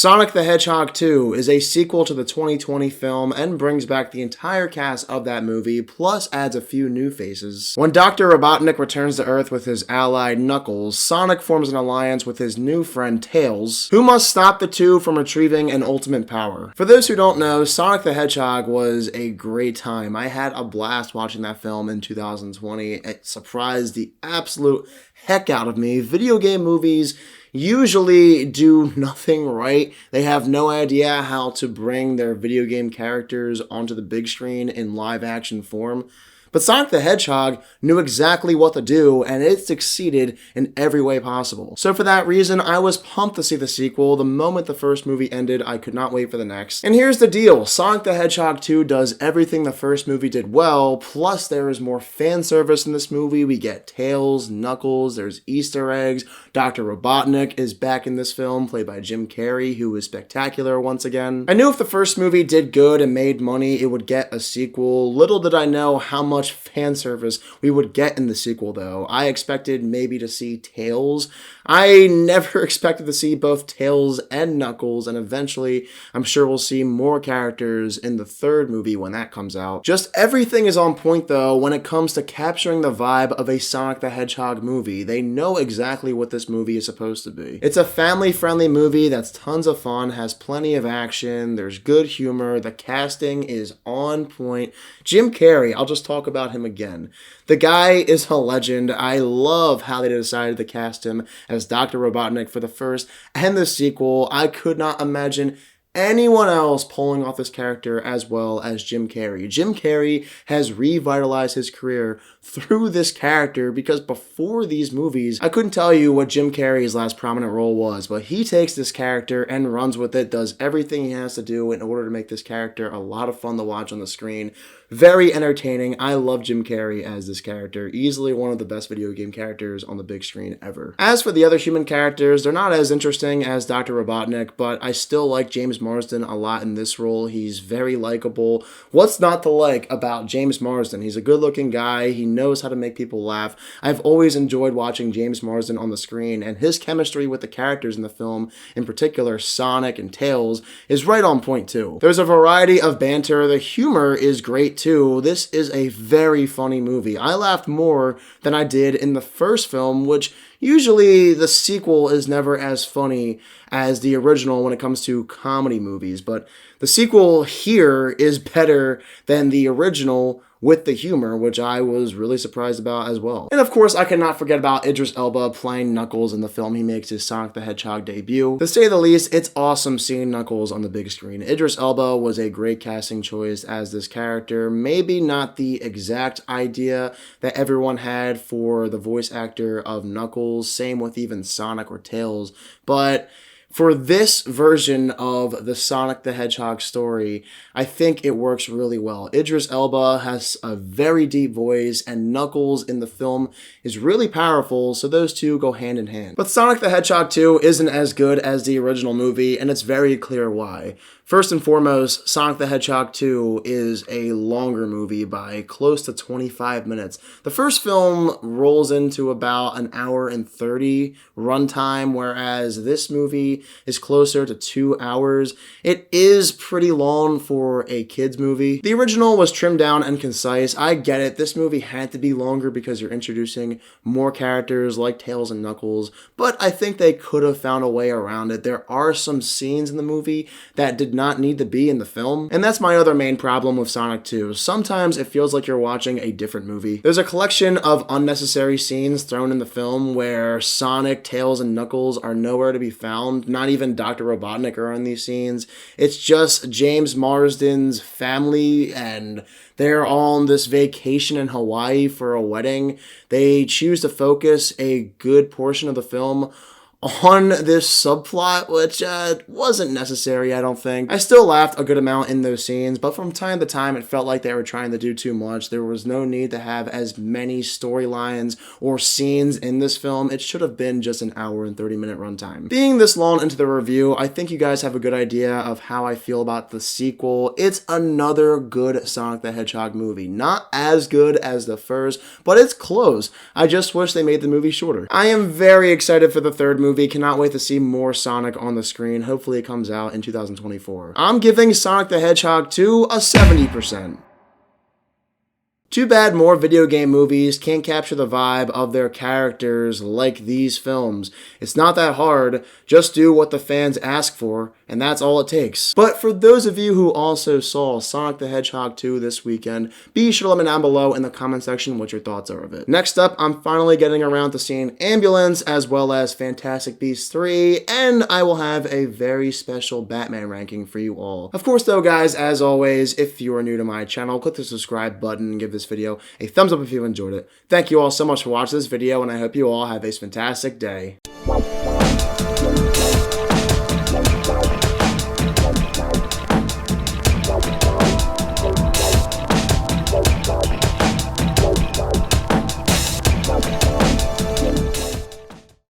Sonic the Hedgehog 2 is a sequel to the 2020 film and brings back the entire cast of that movie, plus adds a few new faces. When Dr. Robotnik returns to Earth with his ally Knuckles, Sonic forms an alliance with his new friend Tails, who must stop the two from retrieving an ultimate power. For those who don't know, Sonic the Hedgehog was a great time. I had a blast watching that film in 2020. It surprised the absolute heck out of me. Video game movies usually do nothing right. They have no idea how to bring their video game characters onto the big screen in live action form. But Sonic the Hedgehog knew exactly what to do, and it succeeded in every way possible. So for that reason, I was pumped to see the sequel. The moment the first movie ended, I could not wait for the next. And here's the deal. Sonic the Hedgehog 2 does everything the first movie did well, plus there is more fan service in this movie. We get Tails, Knuckles, there's Easter eggs. Dr. Robotnik is back in this film, played by Jim Carrey, who is spectacular once again. I knew if the first movie did good and made money, it would get a sequel. Little did I know how much fan service we would get in the sequel, though. I expected maybe to see Tails. I never expected to see both Tails and Knuckles, and eventually I'm sure we'll see more characters in the third movie when that comes out. Just everything is on point, though, when it comes to capturing the vibe of a Sonic the Hedgehog movie. They know exactly what this movie is supposed to be. It's a family-friendly movie that's tons of fun, has plenty of action, there's good humor, the casting is on point. Jim Carrey, I'll just talk about him again. The guy is a legend. I love how they decided to cast him as Dr. Robotnik for the first and the sequel. I could not imagine anyone else pulling off this character as well as Jim Carrey. Jim Carrey has revitalized his career through this character, because before these movies, I couldn't tell you what Jim Carrey's last prominent role was, but he takes this character and runs with it, does everything he has to do in order to make this character a lot of fun to watch on the screen. Very entertaining. I love Jim Carrey as this character. Easily one of the best video game characters on the big screen ever. As for the other human characters, they're not as interesting as Dr. Robotnik, but I still like James Marsden a lot in this role. He's very likable. What's not to like about James Marsden? He's a good-looking guy. He knows how to make people laugh. I've always enjoyed watching James Marsden on the screen, and his chemistry with the characters in the film, in particular Sonic and Tails, is right on point too. There's a variety of banter. The humor is great too. This is a very funny movie. I laughed more than I did in the first film, which usually the sequel is never as funny as the original when it comes to comedy movies, but the sequel here is better than the original with the humor, which I was really surprised about as well. And of course, I cannot forget about Idris Elba playing Knuckles in the film. He makes his Sonic the Hedgehog debut. To say the least, it's awesome seeing Knuckles on the big screen. Idris Elba was a great casting choice as this character. Maybe not the exact idea that everyone had for the voice actor of Knuckles, same with even Sonic or Tails, but for this version of the Sonic the Hedgehog story, I think it works really well. Idris Elba has a very deep voice, and Knuckles in the film is really powerful, so those two go hand in hand. But Sonic the Hedgehog 2 isn't as good as the original movie, and it's very clear why. First and foremost, Sonic the Hedgehog 2 is a longer movie by close to 25 minutes. The first film rolls into about an hour and 30 runtime, whereas this movie is closer to 2 hours. It is pretty long for a kid's movie. The original was trimmed down and concise. I get it. This movie had to be longer because you're introducing more characters like Tails and Knuckles, but I think they could have found a way around it. There are some scenes in the movie that did not need to be in the film, and that's my other main problem with Sonic 2. Sometimes it feels like you're watching a different movie. There's a collection of unnecessary scenes thrown in the film where Sonic, Tails, and Knuckles are nowhere to be found. Not even Dr. Robotnik are in these scenes. It's just James Marsden's family, and they're all on this vacation in Hawaii for a wedding. They choose to focus a good portion of the film on this subplot, which wasn't necessary, I don't think. I still laughed a good amount in those scenes, but from time to time it felt like they were trying to do too much. There was no need to have as many storylines or scenes in this film. It should have been just an hour and 30-minute runtime. Being this long into the review, I think you guys have a good idea of how I feel about the sequel. It's another good Sonic the Hedgehog movie. Not as good as the first, but it's close. I just wish they made the movie shorter. I am very excited for the third movie. movie. Cannot wait to see more Sonic on the screen. Hopefully it comes out in 2024. I'm giving Sonic the Hedgehog 2 a 70%. Too bad more video game movies can't capture the vibe of their characters like these films. It's not that hard, just do what the fans ask for, and that's all it takes. But for those of you who also saw Sonic the Hedgehog 2 this weekend, be sure to let me know down below in the comment section what your thoughts are of it. Next up, I'm finally getting around to seeing Ambulance as well as Fantastic Beasts 3, and I will have a very special Batman ranking for you all. Of course though guys, as always, if you are new to my channel, click the subscribe button and give this video a thumbs up if you enjoyed it. Thank you all so much for watching this video, and I hope you all have a fantastic day.